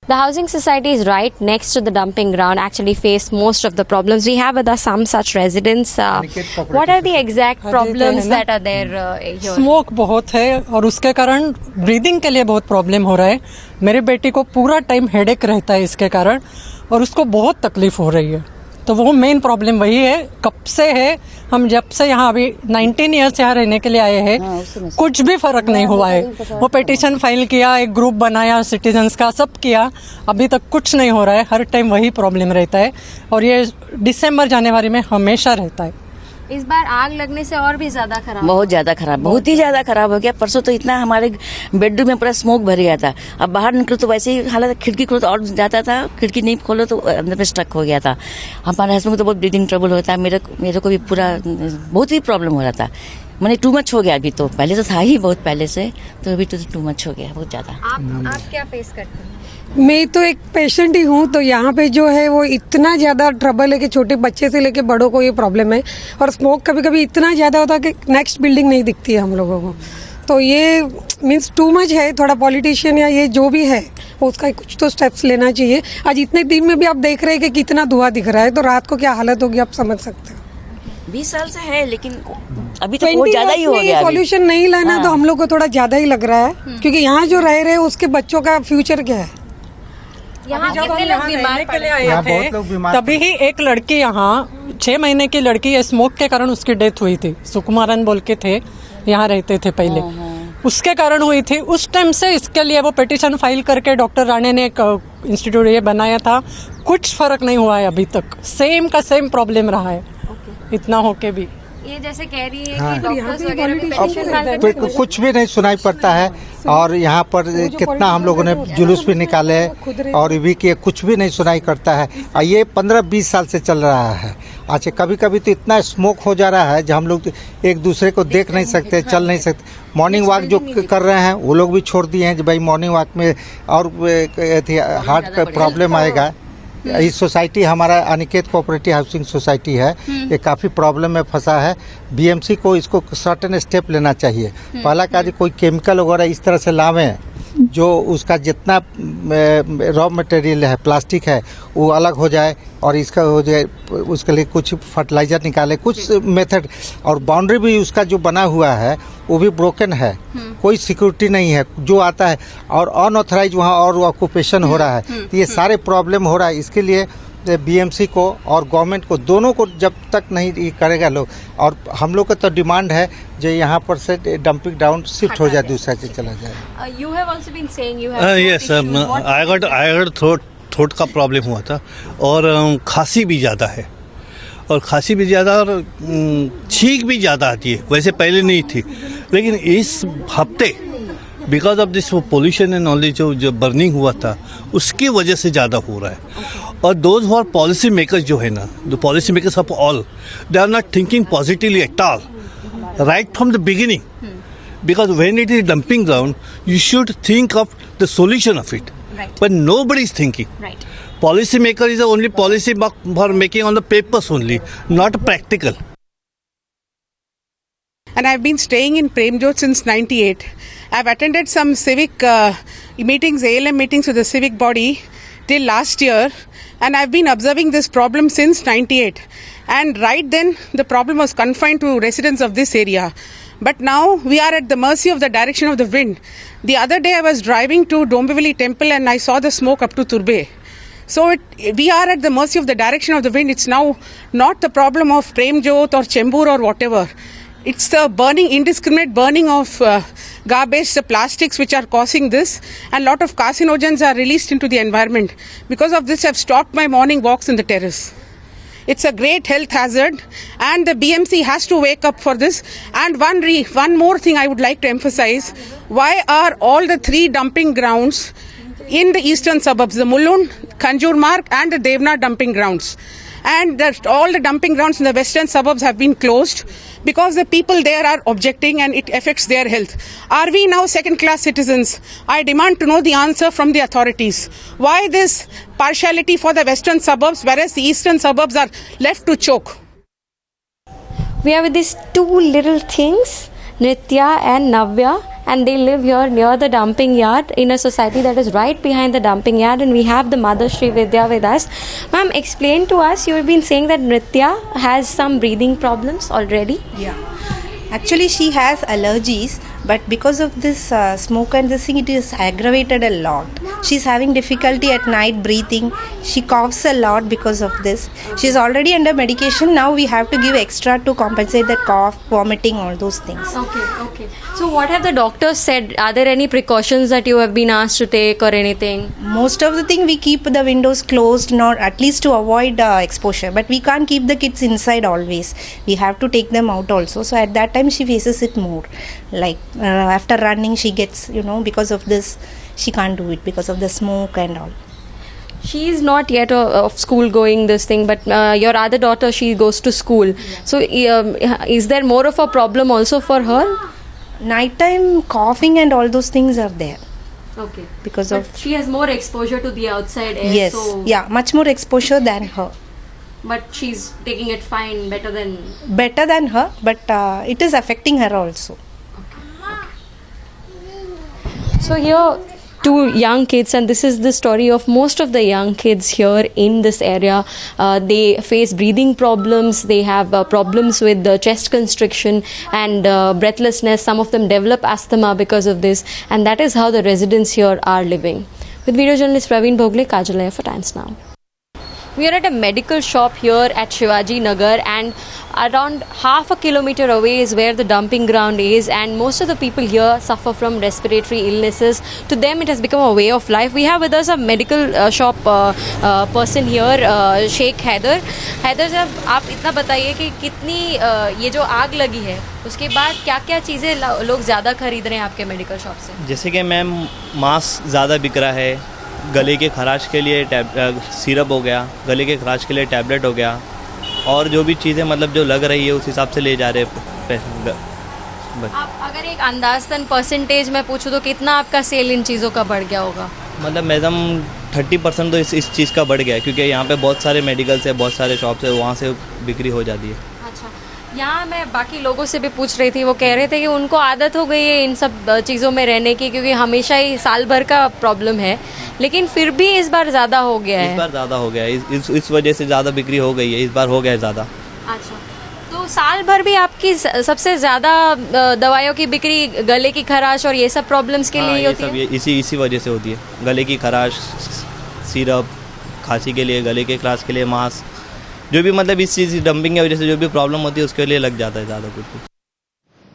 The housing society is right next to the dumping ground, actually face most of the problems. We have with us some such residents. What are the exact problems that are there here? Smoke बहुत है और उसके कारण breathing के लिए बहुत problem हो रहा है। मेरे बेटी को पूरा टाइम हेडेक रहता है इसके कारण और उसको बहुत तकलीफ हो रही है। तो वो मेन प्रॉब्लम वही है। कब से है, हम जब से यहाँ अभी 19 ईयर्स यहाँ रहने के लिए आए हैं, कुछ भी फर्क नहीं हुआ है। वो पिटीशन फाइल किया, एक ग्रुप बनाया सिटीजन्स का, सब किया, अभी तक कुछ नहीं हो रहा है। हर टाइम वही प्रॉब्लम रहता है और ये दिसंबर जनवरी में हमेशा रहता है। इस बार आग लगने से और भी ज्यादा खराब, बहुत ज्यादा खराब, बहुत ही ज्यादा खराब हो गया। परसों तो इतना हमारे बेडरूम में पूरा स्मोक भर गया था। अब बाहर निकलो तो वैसे ही हालत, खिड़की खोलो तो और जाता था, खिड़की नहीं खोलो तो अंदर में स्टक हो गया था। हमारे हस्बैंड को तो बहुत ब्रीदिंग ट्रबल होता है, मेरे को भी पूरा बहुत ही प्रॉब्लम हो रहा था। मैंने टू मच हो गया अभी तो, पहले तो था ही बहुत पहले से, तो अभी तो टू मच हो गया बहुत ज्यादा। आप क्या फेस करते हैं? मैं तो एक पेशेंट ही हूँ, तो यहाँ पे जो है वो इतना ज़्यादा ट्रबल है कि छोटे बच्चे से लेके बड़ों को ये प्रॉब्लम है। और स्मोक कभी कभी इतना ज़्यादा होता है कि नेक्स्ट बिल्डिंग नहीं दिखती है हम लोगों को। तो ये मीन्स टू मच है। थोड़ा पॉलिटिशियन या ये जो भी है उसका कुछ तो स्टेप्स लेना चाहिए। आज इतने दिन में भी आप देख रहे हैं कि कितना धुआं दिख रहा है, तो रात को क्या हालत होगी आप समझ सकते हो। 20 साल से है, लेकिन अभी तो बहुत ज्यादा ही हो गया। सॉल्यूशन नहीं लाना तो हम लोग को थोड़ा ज्यादा ही लग रहा है, क्योंकि यहाँ जो रह रहे हैं उसके बच्चों का फ्यूचर क्या है। यहाँ कितने लोग बीमार के लिए आए थे, तभी ही एक लड़की यहाँ 6 महीने की लड़की ये स्मोक के कारण उसकी डेथ हुई थी। सुकुमारन बोल के थे, यहाँ रहते थे पहले, उसके कारण हुई थी। उस टाइम से इसके लिए वो पिटीशन फाइल करके डॉक्टर राणे ने एक इंस्टीट्यूट ये बनाया था। कुछ फर्क नहीं हुआ है अभी तक, सेम का सेम प्रॉब्लम रहा है इतना होके भी। ये जैसे कह रही है कि डॉक्टर्स वगैरह भी पेटिशन फाइल करते कुछ भी नहीं सुनाई पड़ता है। और यहाँ पर कितना हम लोगों ने जुलूस भी निकाले और ये भी किए, कुछ भी नहीं सुनाई करता है। और ये 15-20 साल से चल रहा है। अच्छा, कभी कभी तो इतना स्मोक हो जा रहा है जो हम लोग एक दूसरे को देख नहीं सकते, चल नहीं सकते। मॉर्निंग वॉक जो कर रहे हैं वो लोग भी छोड़ दिए हैं कि भाई मॉर्निंग वॉक में और हार्ट का प्रॉब्लम आएगा। इस सोसाइटी हमारा अनिकेत कोऑपरेटिव हाउसिंग सोसाइटी है, ये काफ़ी प्रॉब्लम में फंसा है। बीएमसी को इसको सर्टेन स्टेप लेना चाहिए। पहला कार्य कोई केमिकल वगैरह इस तरह से लावें जो उसका जितना रॉ मटेरियल है, प्लास्टिक है, वो अलग हो जाए और इसका हो जाए, उसके लिए कुछ फर्टिलाइजर निकाले, कुछ मेथड। और बाउंड्री भी उसका जो बना हुआ है वो भी ब्रोकन है, कोई सिक्योरिटी नहीं है जो आता है, और अनऑथराइज वहाँ और ऑक्यूपेशन हो रहा है। तो ये सारे प्रॉब्लम हो रहा है। इसके लिए बीएमसी को और गवर्नमेंट को, दोनों को जब तक नहीं करेगा लोग, और हम लोग का तो डिमांड है जो यहाँ पर से डंपिंग डाउन शिफ्ट हो जाए, दूसरा से चला जाए। You have also been saying you have yes, I got throat का प्रॉब्लम हुआ था और खांसी भी ज़्यादा है, और खांसी भी ज़्यादा और छींक भी ज़्यादा आती है। वैसे पहले नहीं थी, लेकिन इस हफ्ते because of this pollution and all जो बर्निंग हुआ था उसकी वजह से ज़्यादा हो रहा है। और those who are policy makers जो है ना, the policy makers of all, they are not thinking positively at all right from the beginning, because when it is dumping ground, you should think of the solution of it. Right. But nobody is thinking. Right. Policy maker is the only policy for making on the papers only, not practical. And I've been staying in Premjot since 98. I've attended some civic meetings, ALM meetings with the civic body till last year, and I've been observing this problem since 98. And right then, the problem was confined to residents of this area. But now we are at the mercy of the direction of the wind. The other day I was driving to Dombivli temple and I saw the smoke up to Turbe. So we are at the mercy of the direction of the wind. It's now not the problem of Premjot or Chembur or whatever. It's the burning, indiscriminate burning of garbage, the plastics which are causing this, and a lot of carcinogens are released into the environment. Because of this, I've stopped my morning walks in the terrace. It's a great health hazard, and the BMC has to wake up for this. And one more thing I would like to emphasize: why are all the 3 dumping grounds in the eastern suburbs, the Mulund, Kanjurmarg, and the Devna dumping grounds, and all the dumping grounds in the western suburbs have been closed because the people there are objecting and it affects their health? Are we now second-class citizens? I demand to know the answer from the authorities. Why this partiality for the western suburbs, whereas the eastern suburbs are left to choke? We are with these 2 little things, Nitya and Navya, and they live here near the dumping yard in a society that is right behind the dumping yard. And we have the mother Sri Vidya with us. Ma'am, explain to us. You have been saying that Nritya has some breathing problems already. Yeah. Actually, she has allergies, but because of this smoke and this thing, it is aggravated a lot. She's having difficulty at night breathing. She coughs a lot because of this. She's already under medication. Now we have to give extra to compensate that cough, vomiting, all those things. Okay. So what have the doctors said? Are there any precautions that you have been asked to take or anything? Most of the thing we keep the windows closed, not at least to avoid exposure. But we can't keep the kids inside always. We have to take them out also. So at that time she faces it more. Like after running, she gets, because of this, she can't do it because of the smoke and all. She is not yet of school going this thing, but your other daughter, she goes to school. So is there more of a problem also for her? Nighttime coughing and all those things are there Okay. because But of she has more exposure to the outside air. yes, So, yeah, much more exposure than her. But she's taking it fine, better than. Better than her, but it is affecting her also. So here, two young kids, and this is the story of most of the young kids here in this area. They face breathing problems. They have problems with the chest constriction and breathlessness. Some of them develop asthma because of this, and that is how the residents here are living. With video journalist Praveen Bhogle, Kajalaya for Times Now. We are at a medical shop here at Shivaji Nagar, and around half a kilometer away is where the dumping ground is, and most of the people here suffer from respiratory illnesses. To them it has become a way of life. We have with us a medical shop person here, Sheikh Haider. Haider साहब, आप इतना बताइए कि कितनी ये जो आग लगी है उसके बाद क्या क्या चीज़ें लोग ज़्यादा खरीद रहे हैं आपके मेडिकल शॉप से? जैसे कि मैम मास्क ज़्यादा बिक रहा है, गले के खराश के लिए सिरप हो गया, गले के खराश के लिए टैबलेट हो गया, और जो भी चीज़ें मतलब जो लग रही है उस हिसाब से ले जा रहे हैं। आप अगर एक अंदाज़न परसेंटेज में पूछूं तो कितना आपका सेल इन चीज़ों का बढ़ गया होगा? मतलब मैडम 30% तो इस चीज़ का बढ़ गया है, क्योंकि यहाँ पे बहुत सारे मेडिकल्स है, बहुत सारे शॉप्स है, वहाँ से बिक्री हो जाती है। अच्छा, यहाँ मैं बाकी लोगों से भी पूछ रही थी, वो कह रहे थे कि उनको आदत हो गई है इन सब चीज़ों में रहने की, क्योंकि हमेशा ही साल भर का प्रॉब्लम है, लेकिन फिर भी इस बार ज़्यादा हो गया है। इस बार ज़्यादा हो गया है, इस वजह से ज़्यादा बिक्री हो गई है, इस बार हो गया है ज़्यादा। अच्छा, तो साल भर भी आपकी सबसे ज़्यादा दवाइयों की बिक्री गले की खराश और ये सब प्रॉब्लम्स के लिए ही होती है? इसी वजह से होती है। गले की खराश, सिरप, खांसी के लिए, गले के खराश के लिए मास्क, जो भी मतलब इस चीज़ की डंपिंग की वजह से जो भी प्रॉब्लम होती है उसके लिए लग जाता है ज़्यादा कुछ।